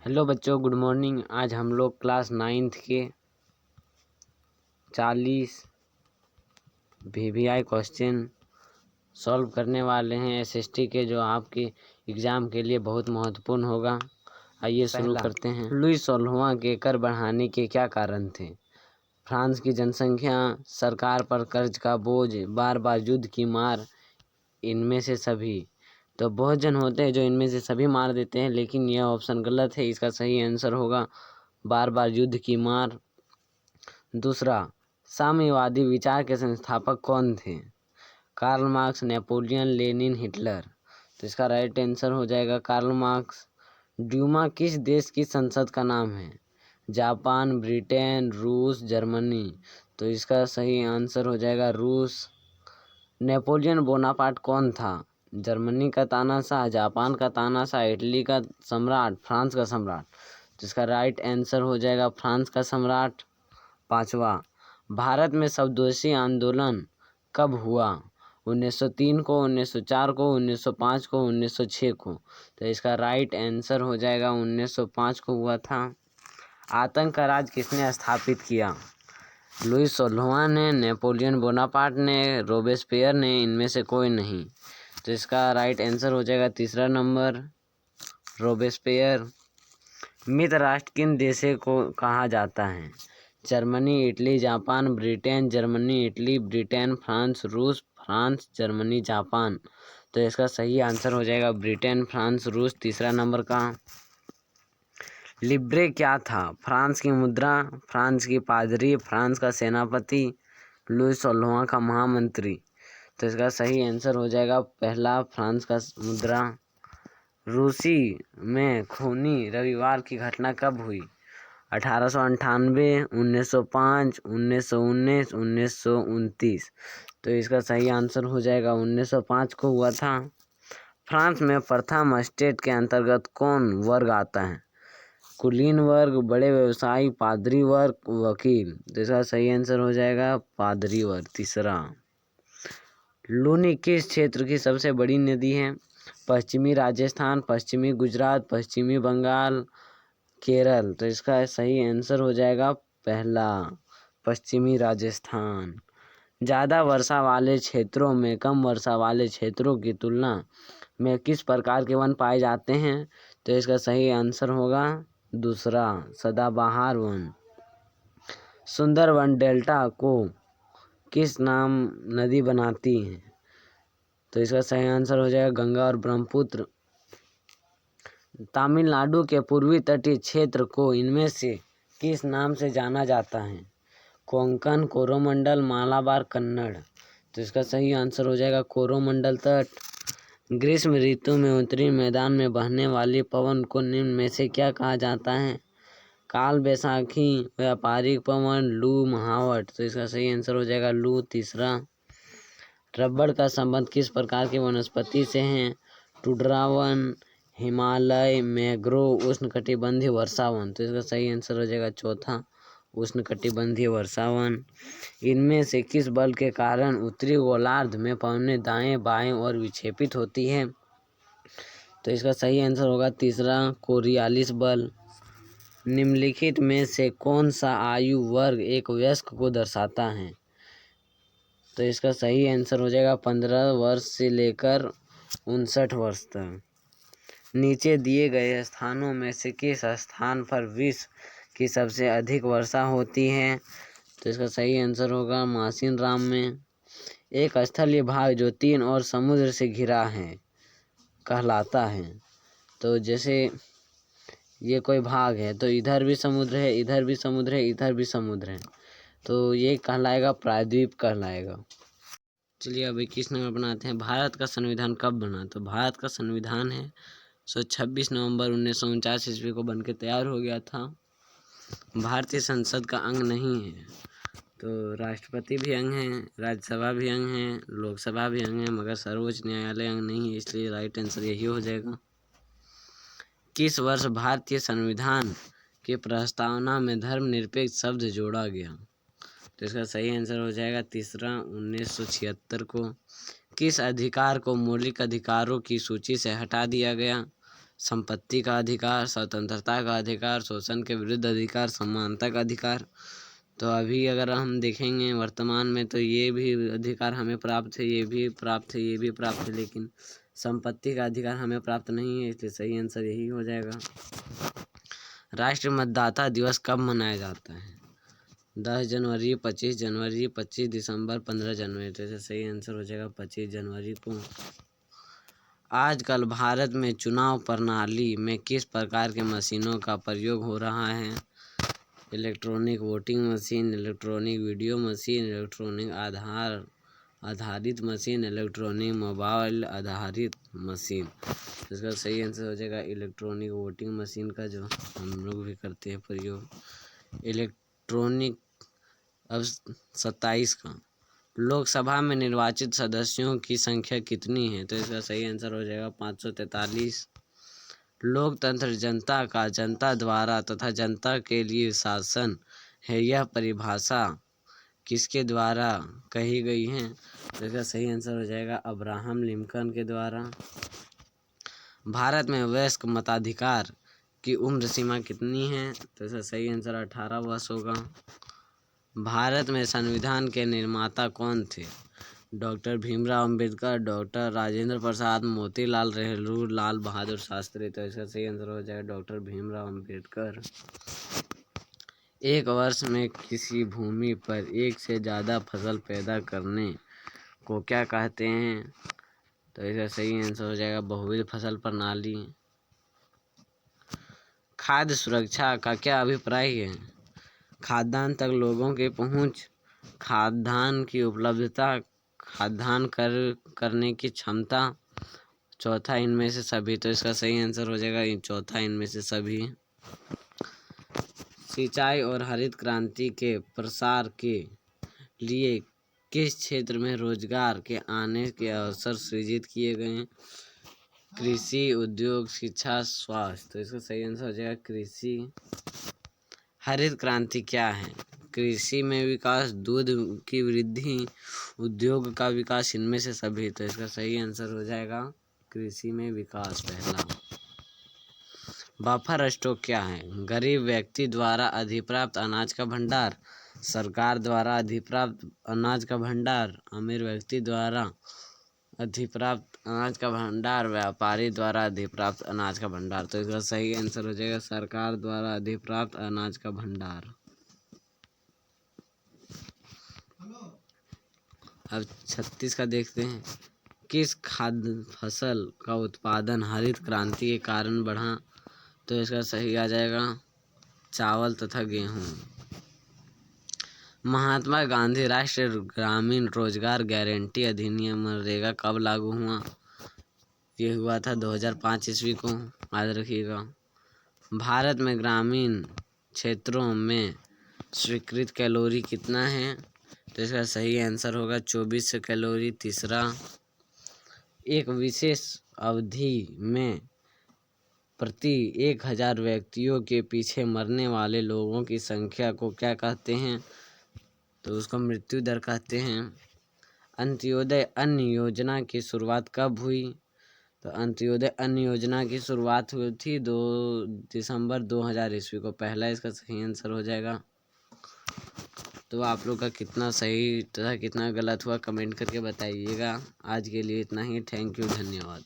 Hello बच्चों, good morning. आज हम लोग क्लास 9th के 40 VVI क्वेश्चन सॉल्व करने वाले हैं एसएसटी के, जो आपके एग्ज़ाम के लिए बहुत महत्वपूर्ण होगा। आइए शुरू करते हैं। लुई 16वां के कर बढ़ाने के क्या कारण थे? फ्रांस की जनसंख्या, सरकार पर कर्ज का बोझ, बार बार युद्ध की मार, इनमें से सभी। तो बहुत जन होते हैं जो इनमें से सभी मार देते हैं, लेकिन यह ऑप्शन गलत है। इसका सही आंसर होगा बार बार युद्ध की मार। दूसरा, साम्यवादी विचार के संस्थापक कौन थे? Karl Marx, Napoleon, Lenin, Hitler. तो इसका राइट आंसर हो जाएगा कार्ल मार्क्स। ड्यूमा किस देश की संसद का नाम है? जापान, ब्रिटेन, रूस, जर्मनी। तो इसका सही आंसर हो जाएगा रूस। नेपोलियन बोनापार्ट कौन था? जर्मनी का तानाशाह, जापान का तानाशाह, इटली का सम्राट, फ्रांस का सम्राट। तो इसका राइट आंसर हो जाएगा फ्रांस का सम्राट। पांचवा, भारत में स्वदेशी आंदोलन कब हुआ? 1903 को, 1904 को, 1905 को, 1906 को। तो इसका राइट आंसर हो जाएगा 1905 को हुआ था। आतंक का राज किसने स्थापित किया? लुई 16वां ने, नेपोलियन बोनापार्ट ने, रोबेस्पियर ने, इनमें से कोई नहीं। तो इसका राइट आंसर हो जाएगा तीसरा नंबर, रोबेस्पियर। मित्र राष्ट्र किन देशों को कहा जाता है? Germany, Italy, Japan, Britain, Germany, Italy, Britain, France, रूस, फ्रांस, जर्मनी, जापान। तो इसका सही आंसर हो जाएगा ब्रिटेन, फ्रांस, रूस, तीसरा नंबर का। लिब्रे क्या था? फ्रांस की मुद्रा, फ्रांस की पादरी, फ्रांस का सेनापति, लुई 16वां का महामंत्री। तो इसका सही आंसर हो जाएगा पहला, फ्रांस का मुद्रा। रूसी में खूनी रविवार की घटना कब हुई? 1898, 1905, 1919, 1929। तो इसका सही आंसर हो जाएगा 1905 को हुआ था। फ्रांस में प्रथम स्टेट के अंतर्गत कौन वर्ग आता है? कुलीन वर्ग, बड़े व्यवसायी, पादरी वर्ग, वकील। तो इसका सही आंसर हो जाएगा पादरी वर्ग, तीसरा। लूनी किस क्षेत्र की सबसे बड़ी नदी है? पश्चिमी राजस्थान, पश्चिमी गुजरात, पश्चिमी बंगाल, केरल। तो इसका सही आंसर हो जाएगा पहला, पश्चिमी राजस्थान। ज़्यादा वर्षा वाले क्षेत्रों में कम वर्षा वाले क्षेत्रों की तुलना में किस प्रकार के वन पाए जाते हैं? तो इसका सही आंसर होगा दूसरा, सदाबहार वन। सुंदरवन डेल्टा को किस नाम नदी बनाती है? तो इसका सही आंसर हो जाएगा गंगा और ब्रह्मपुत्र। तमिलनाडु के पूर्वी तटीय क्षेत्र को इनमें से किस नाम से जाना जाता है? कोंकण, कोरोमंडल, मालाबार, कन्नड़। तो इसका सही आंसर हो जाएगा कोरोमंडल तट। ग्रीष्म ऋतु में उत्तरी मैदान में बहने वाली पवन को निम्न में से क्या कहा जाता है? काल बैसाखी, व्यापारिक पवन, लू, महावट। तो इसका सही आंसर हो जाएगा लू, तीसरा। रबड़ का संबंध किस प्रकार की वनस्पति से है? टुड्रावन, हिमालय, मैंग्रोव, उष्णकटिबंधीय वर्षावन। तो इसका सही आंसर हो जाएगा चौथा, उष्णकटिबंधीय वर्षावन। इनमें से किस बल के कारण उत्तरी गोलार्ध में पवनें दाएं बाएं और विक्षेपित होती है? तो इसका सही आंसर होगा तीसरा, कोरियालिस बल। निम्नलिखित में से कौन सा आयु वर्ग एक वयस्क को दर्शाता है? तो इसका सही आंसर हो जाएगा 15 वर्ष से लेकर 59 वर्ष तक। नीचे दिए गए स्थानों में से किस स्थान पर विश्व की सबसे अधिक वर्षा होती है? तो इसका सही आंसर होगा मासिन राम में। एक स्थलीय भाग जो 3 और समुद्र से घिरा है कहलाता है। तो जैसे ये कोई भाग है तो इधर भी समुद्र है, इधर भी समुद्र है, इधर भी समुद्र है, तो ये कहलाएगा प्रायद्वीप कहलाएगा। चलिए अब 21 नंबर बनाते हैं। भारत का संविधान कब बना? तो भारत का संविधान है 26 नवंबर 1949 ईस्वी को बनके तैयार हो गया था। भारतीय संसद का अंग नहीं है, तो राष्ट्रपति भी अंग है, राज्यसभा भी अंग है, लोकसभा भी अंग है, मगर सर्वोच्च न्यायालय अंग नहीं है, इसलिए राइट आंसर यही हो जाएगा। किस वर्ष भारतीय संविधान के प्रस्तावना में धर्मनिरपेक्ष शब्द जोड़ा गया? तो इसका सही आंसर हो जाएगा तीसरा, 1976 को। किस अधिकार को मौलिक अधिकारों की सूची से हटा दिया गया? संपत्ति का अधिकार, स्वतंत्रता का अधिकार, शोषण के विरुद्ध अधिकार, समानता का अधिकार। तो अभी अगर हम देखेंगे वर्तमान में तो ये भी अधिकार हमें प्राप्त है, ये भी प्राप्त है, ये भी प्राप्त है, लेकिन संपत्ति का अधिकार हमें प्राप्त नहीं है, इसलिए सही आंसर यही हो जाएगा। राष्ट्रीय मतदाता दिवस कब मनाया जाता है? 10 जनवरी, 25 जनवरी, 25 दिसंबर, 15 जनवरी। तो इसका सही आंसर हो जाएगा 25 जनवरी को। आजकल भारत में चुनाव प्रणाली में किस प्रकार के मशीनों का प्रयोग हो रहा है? Electronic voting machine, electronic video machine, electronic आधारित मशीन, इलेक्ट्रॉनिक मोबाइल आधारित मशीन। तो इसका सही आंसर हो जाएगा इलेक्ट्रॉनिक वोटिंग मशीन का, जो हम लोग भी करते हैं प्रयोग। इलेक्ट्रॉनिक। अब 27 का, लोकसभा में निर्वाचित सदस्यों की संख्या कितनी है? तो इसका सही आंसर हो जाएगा 543। लोकतंत्र जनता का, जनता द्वारा तथा जनता के लिए शासन है, यह परिभाषा किसके द्वारा कही गई है? तो इसका सही आंसर हो जाएगा अब्राहम लिंकन के द्वारा। भारत में वयस्क मताधिकार की उम्र सीमा कितनी है? तो इसका सही आंसर 18 वर्ष होगा। भारत में संविधान के निर्माता कौन थे? Doctor Bhimrao Ambedkar, doctor Rajendra Prasad, Motilal Nehru, Lal Bahadur Shastri. तो इसका सही आंसर हो जाएगा डॉक्टर भीमराव अंबेडकर। एक वर्ष में किसी भूमि पर एक से ज़्यादा फसल पैदा करने को क्या कहते हैं? तो इसका सही आंसर हो जाएगा बहुविध फसल प्रणाली। खाद्य सुरक्षा का क्या अभिप्राय है? खाद्यान्न तक लोगों की पहुंच, खाद्यान्न की उपलब्धता, खाद्यान्न करने की क्षमता, चौथा इनमें से सभी। तो इसका सही आंसर हो जाएगा चौथा इनमें से सभी। सिंचाई और हरित क्रांति के प्रसार के लिए किस क्षेत्र में रोजगार के आने के अवसर सृजित किए गए? कृषि, उद्योग, शिक्षा, स्वास्थ्य। तो इसका सही आंसर हो जाएगा कृषि। हरित क्रांति क्या है? कृषि में विकास, दूध की वृद्धि, उद्योग का विकास, इनमें से सभी। तो इसका सही आंसर हो जाएगा कृषि में विकास पहला। बफर स्टॉक क्या है? गरीब व्यक्ति द्वारा अधिप्राप्त अनाज का भंडार, सरकार द्वारा अधिप्राप्त अनाज का भंडार, अमीर व्यक्ति द्वारा अधिप्राप्त अनाज का भंडार, व्यापारी द्वारा अधिप्राप्त अनाज का भंडार। तो इसका सही आंसर हो जाएगा सरकार द्वारा अधिप्राप्त अनाज का भंडार। अब 36 का देखते हैं। किस खाद्य फसल का उत्पादन हरित क्रांति के कारण बढ़ा? तो इसका सही आ जाएगा चावल तथा गेहूँ। महात्मा गांधी राष्ट्रीय ग्रामीण रोजगार गारंटी अधिनियम मनरेगा कब लागू हुआ? ये हुआ था 2005 ईस्वी को, याद रखिएगा। भारत में ग्रामीण क्षेत्रों में स्वीकृत कैलोरी कितना है? तो इसका सही आंसर होगा 2400 कैलोरी तीसरा। एक विशेष अवधि में प्रति 1000 व्यक्तियों के पीछे मरने वाले लोगों की संख्या को क्या कहते हैं? तो उसको मृत्यु दर कहते हैं। अंत्योदय अन्न योजना की शुरुआत कब हुई? तो अंत्योदय अन्न योजना की शुरुआत हुई थी 2 दिसंबर 2000 ईस्वी को, पहला इसका सही आंसर हो जाएगा। तो आप लोग का कितना सही तथा कितना गलत हुआ कमेंट करके बताइएगा। आज के लिए इतना ही। थैंक यू, धन्यवाद।